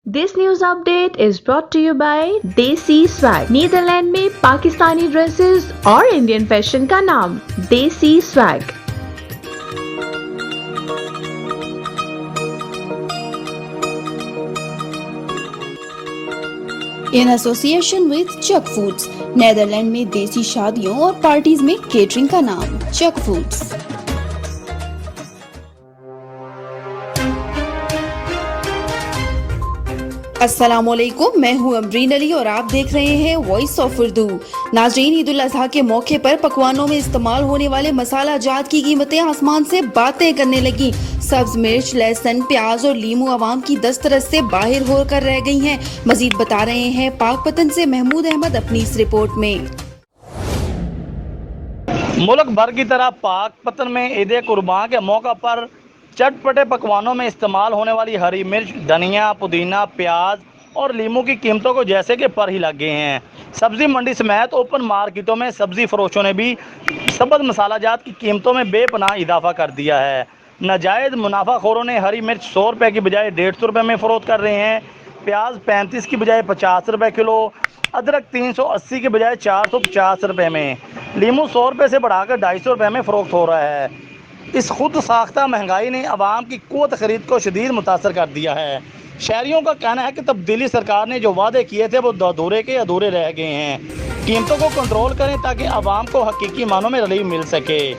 This news update is brought to you by Desi Swag. Netherlands में Pakistani dresses और Indian fashion का नाम Desi Swag. In association with Chak foods. Netherlands में देसी शादियों और पार्टीज में केटरिंग का नाम चक फूड्स। अस्सलामुअलैकुम, मैं हूं अमरीन अली और आप देख रहे हैं वॉइस ऑफ उर्दू। नाज़रीन, ईद उल अज़हा के मौके पर पकवानों में इस्तेमाल होने वाले मसाला जात की कीमतें आसमान से बातें करने लगी। सब्ज मिर्च, लहसुन, प्याज और लीमू आवाम की दस्तरस से बाहर होकर रह गई हैं। मजीद बता रहे हैं पाकपतन से महमूद अहमद अपनी इस रिपोर्ट में। मुल्क भर की तरह पाकपतन में ईद कुर्बान के मौका पर चटपटे पकवानों में इस्तेमाल होने वाली हरी मिर्च, धनिया, पुदीना, प्याज और लीमू की कीमतों को जैसे कि पर ही लग गए हैं। सब्जी मंडी समेत ओपन मार्केटों में सब्जी फरोशों ने भी सब्ज़ मसाला जात की कीमतों में बेपनाह इजाफा कर दिया है। नाजायज़ मुनाफाखोरों ने हरी मिर्च 100 रुपये की बजाय 150 रुपये में फ़रोख्त कर रहे हैं। प्याज 35 की बजाय 50 रुपये किलो, अदरक 380 की बजाय 450 रुपये में, लीमू 100 रुपये से बढ़ाकर 250 रुपये में फ़रोख्त हो रहा है। इस खुद साख्ता महंगाई ने आवाम की क़ुव्वत ख़रीद को शदीद मुतासर कर दिया है। शहरियों का कहना है कि तब्दीली सरकार ने जो वादे किए थे वो अधूरे के अधूरे रह गए हैं। कीमतों को कंट्रोल करें ताकि आवाम को हकीकी मानों में रिलीफ मिल सके।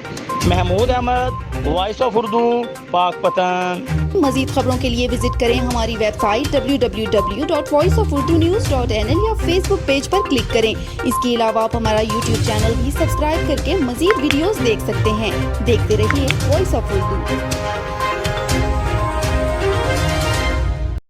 Mahmood Ahmed, voice of Urdu, Pakpattan. मजीद खबरों के लिए विजिट करें हमारी वेबसाइट www.voiceofurdunews.nl या फेसबुक पेज पर क्लिक करें। इसके अलावा आप हमारा यूट्यूब चैनल भी सब्सक्राइब करके मजीद वीडियोस देख सकते हैं। देखते रहिए वॉइस ऑफ उर्दू।